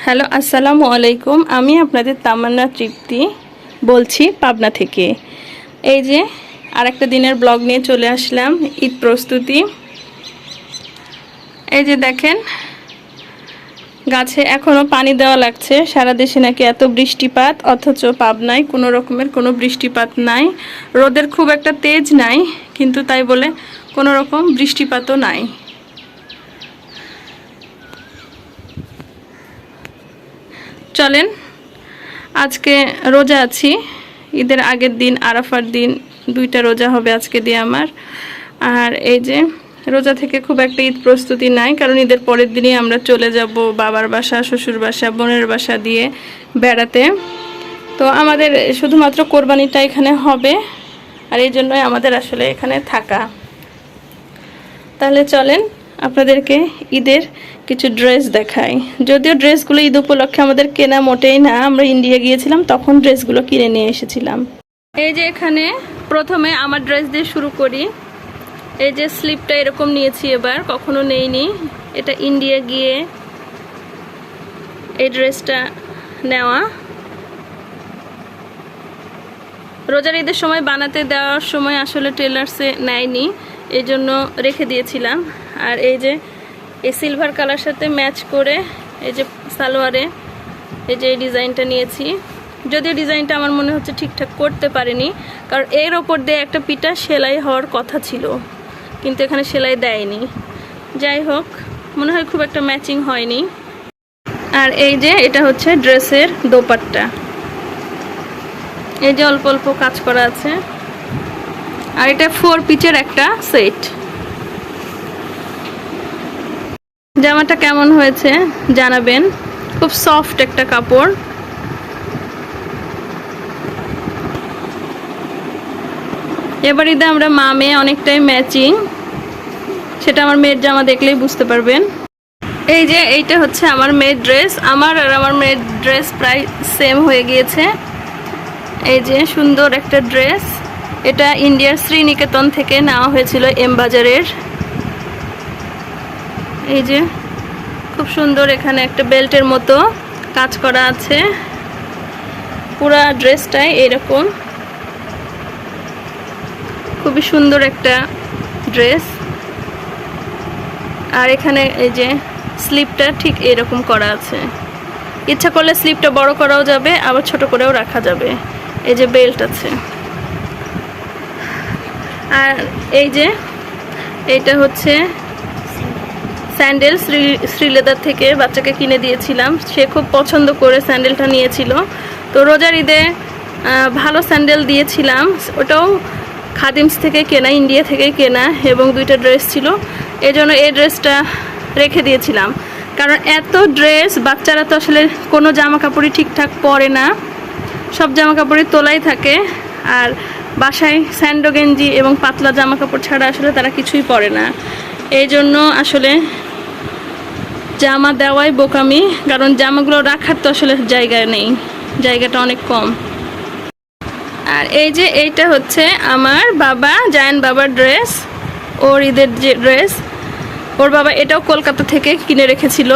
Hello, আসসালামু আলাইকুম। আমি আপনাদের তামান্না তৃপ্তি বলছি পাবনা থেকে। এই যে আরেকটা দিনের ব্লগ নিয়ে চলে আসলাম, ঈদ প্রস্তুতি। এই যে দেখেন, গাছে এখনও পানি দেওয়া লাগছে। সারা দেশে নাকি এত বৃষ্টিপাত, অথচ পাবনায় কোনো রকমের কোনো বৃষ্টিপাত নাই। রোদের খুব একটা তেজ নাই, কিন্তু তাই বলে কোনো রকম বৃষ্টিপাতও নাই। চলেন, আজকে রোজা আছি, ঈদের আগের দিন আরাফার দিন, দুইটা রোজা হবে আজকে দিয়ে আমার। আর এই যে রোজা থেকে খুব একটা ঈদ প্রস্তুতি নাই, কারণ ঈদের পরের দিনই আমরা চলে যাব বাবার বাসা, শ্বশুর বাসা, বোনের বাসা দিয়ে বেড়াতে। তো আমাদের শুধুমাত্র কোরবানিটা এখানে হবে, আর এই জন্যই আমাদের আসলে এখানে থাকা। তাহলে চলেন আপনাদেরকে ঈদের কিছু ড্রেস দেখাই। যদিও ড্রেসগুলো ঈদ উপলক্ষে আমাদের কেনা মোটেই না, আমরা ইন্ডিয়া গিয়েছিলাম তখন ড্রেসগুলো কিনে নিয়ে এসেছিলাম। এই যে এখানে প্রথমে আমার ড্রেস দিয়ে শুরু করি। এই যে স্লিপটা এরকম নিয়েছি, এবার কখনো নেইনি, এটা ইন্ডিয়া গিয়ে এই ড্রেসটা নেওয়া। রোজার ঈদের সময় বানাতে দেওয়ার সময় আসলে টেলার্সে নেয়নি, এই জন্য রেখে দিয়েছিলাম। আর এই যে এই সিলভার কালার সাথে ম্যাচ করে এই যে সালোয়ারে এই যে এই ডিজাইনটা নিয়েছি। যদিও ডিজাইনটা আমার মনে হচ্ছে ঠিকঠাক করতে পারিনি, কারণ এর ওপর দিয়ে একটা পিটা সেলাই হওয়ার কথা ছিল, কিন্তু এখানে সেলাই দেয়নি। যাই হোক, মনে হয় খুব একটা ম্যাচিং হয়নি। আর এই যে এটা হচ্ছে ড্রেসের দোপাট্টা, এই যে অল্প অল্প কাজ করা আছে। আর এটা 4 পিচের একটা সেট। জামাটা কেমন হয়েছে জানাবেন, খুব সফট একটা কাপড়। এবার ঈদে আমরা মা মেয়ে অনেকটাই ম্যাচিং, সেটা আমার মেয়ের জামা দেখলেই বুঝতে পারবেন। এই যে এইটা হচ্ছে আমার মেয়ের ড্রেস, আমার আর আমার মেয়ের ড্রেস প্রায় সেম হয়ে গিয়েছে। এই যে সুন্দর একটা ড্রেস, এটা ইন্ডিয়ার শ্রীনিকেতন থেকে নেওয়া হয়েছিল, এম বাজারের। এই যে খুব সুন্দর, এখানে একটা বেল্টের মতো কাজ করা আছে। পুরা ড্রেসটাই এরকম, খুবই সুন্দর একটা ড্রেস। আর এখানে এই যে স্লিপটা ঠিক এরকম করা আছে, ইচ্ছা করলে স্লিপটা বড় করাও যাবে, আবার ছোট করেও রাখা যাবে। এই যে বেল্ট আছে। আর এই যে এইটা হচ্ছে স্যান্ডেল, শ্রীলেদার থেকে বাচ্চাকে কিনে দিয়েছিলাম, সে খুব পছন্দ করে স্যান্ডেলটা নিয়েছিল। তো রোজার ঈদে ভালো স্যান্ডেল দিয়েছিলাম, ওটাও খাদিমস থেকে কেনা, ইন্ডিয়া থেকে কেনা, এবং 2টা ড্রেস ছিল, এই জন্য এই ড্রেসটা রেখে দিয়েছিলাম। কারণ এত ড্রেস, বাচ্চারা তো আসলে কোনো জামা কাপড়ই ঠিকঠাক পরে না, সব জামা কাপড়ই তোলাই থাকে। আর বাসায় স্যান্ডো গেঞ্জি এবং পাতলা জামা কাপড় ছাড়া আসলে তারা কিছুই পরে না। এই জন্য আসলে জামা দেওয়াই বোকামি, কারণ জামাগুলো রাখার তো আসলে জায়গা নেই, জায়গাটা অনেক কম। আর এই যে এইটা হচ্ছে আমার বাবা, জায়ান বাবার ড্রেস, ওর ঈদের যে ড্রেস, ওর বাবা এটাও কলকাতা থেকে কিনে রেখেছিল।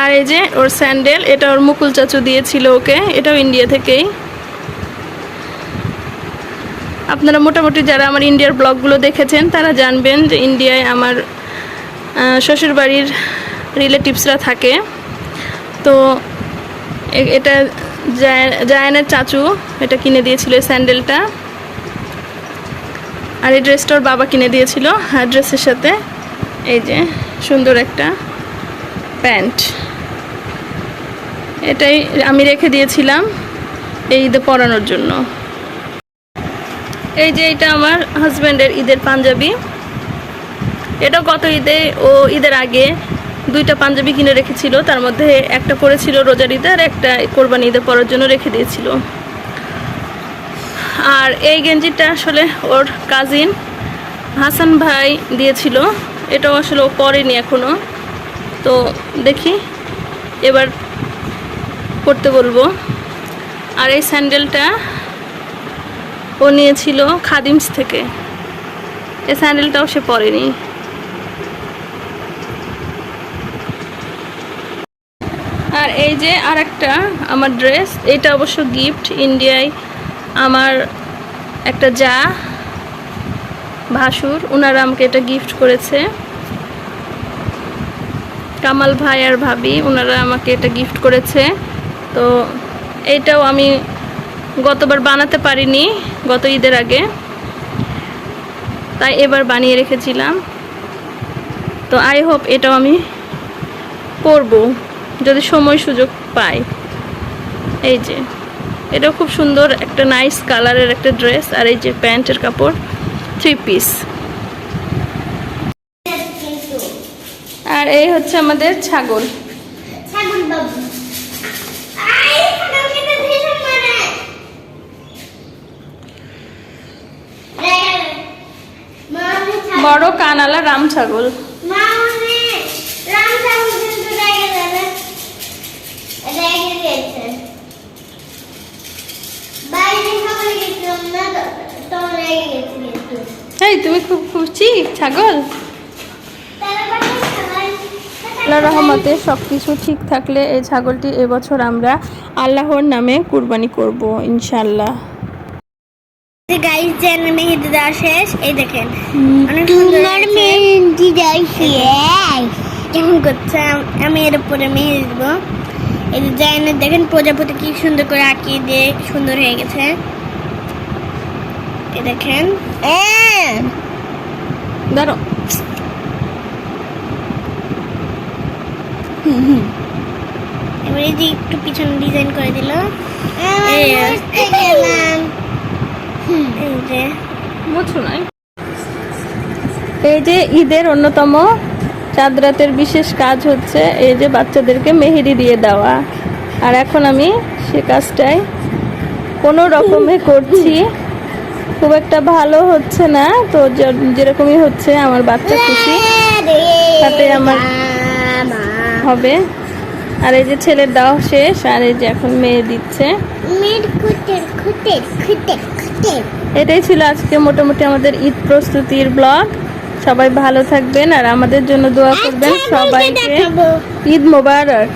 আর এই যে ওর স্যান্ডেল, এটা ওর মুকুল চাচু দিয়েছিল ওকে, এটাও ইন্ডিয়া থেকেই। আপনারা মোটামুটি যারা আমার ইন্ডিয়ার ব্লগগুলো দেখেছেন তারা জানবেন যে ইন্ডিয়ায় আমার শ্বশুরবাড়ির রিলেটিভসরা থাকে। তো এটা জায়ানের চাচু এটা কিনে দিয়েছিল, এই স্যান্ডেলটা। আর এই ড্রেসটা ওর বাবা কিনে দিয়েছিল, আর ড্রেসের সাথে এই যে সুন্দর একটা প্যান্ট, এটাই আমি রেখে দিয়েছিলাম এই ঈদে পরানোর জন্য। এই যে এটা আমার হাজব্যান্ডের ঈদের পাঞ্জাবি, এটাও গত ঈদে, ও ঈদের আগে 2টা পাঞ্জাবি কিনে রেখেছিল, তার মধ্যে একটা পরেছিল রোজার ঈদে আর একটা কোরবানি ঈদে পরার জন্য রেখে দিয়েছিল। আর এই গেঞ্জিটা আসলে ওর কাজিন হাসান ভাই দিয়েছিল, এটাও আসলে ও পরেনি এখনো, তো দেখি এবার পরতে বলবো। আর এই স্যান্ডেলটা ও নিয়েছিল খাদিমস থেকে, এই স্যান্ডেলটাও সে পরেনি। আর এই যে আরেকটা আমার ড্রেস, এটা অবশ্য গিফট। ইন্ডিয়ায় আমার একটা যা ভাসুর, ওনারা আমাকে এটা গিফট করেছে। কামাল ভাই আর ভাবি ওনারা আমাকে এটা গিফট করেছে। তো এইটাও আমি গতবার বানাতে পারিনি, গত ঈদের আগে, তাই এবার বানিয়ে রেখেছিলাম। তো আই হোপ এটাও আমি পরবো যদি সময় সুযোগ পাই। এই যে এটাও খুব সুন্দর একটা নাইস কালারের একটা ড্রেস। আর এই যে প্যান্টের কাপড় 3 পিস। আর এই হচ্ছে আমাদের ছাগল। বড় কানালা রাম ছাগল। এই তুমি খুব খুশি ছাগল? আল্লাহর রহমতে সবকিছু ঠিক থাকলে এই ছাগলটি এবছর আমরা আল্লাহর নামে কুরবানি করব ইনশাআল্লাহ। গাইস চ্যানেল মেহেদি দেওয়া শেষ। এই দেখেন অনেক সুন্দর মেহেদি দেওয়া শেষ। কেমন করছে? আমি এর উপরে মেহেদি দেবো। এই যে জাইনে দেখেন প্রজাপতি কি সুন্দর করে আঁকিয়ে দিয়ে সুন্দর হয়ে গেছে। এই দেখেন দাঁড়ো। এবার এই যে একটু পিছনে ডিজাইন করে দিল। এই যে ঈদের অন্যতম চাঁদ রাতের বিশেষ কাজ হচ্ছে এই যে বাচ্চাদেরকে মেহেদি দিয়ে দেওয়া। আর এখন আমি সে কাজটাই কোনো রকমে করছি। খুব একটা ভালো হচ্ছে না, তো যেরকমই হচ্ছে আমার বাচ্চা খুশি, তাতে আমার হবে। আর এই যে ছেলের দেওয়া শেষ, আর এই যে এখন মেয়ে দিচ্ছে। এটাই ছিল আজকে মোটামুটি আমাদের ঈদ প্রস্তুতির ব্লগ। সবাই ভালো থাকবেন আর আমাদের জন্য দোয়া করবেন। সবাইকে ঈদ মোবারক।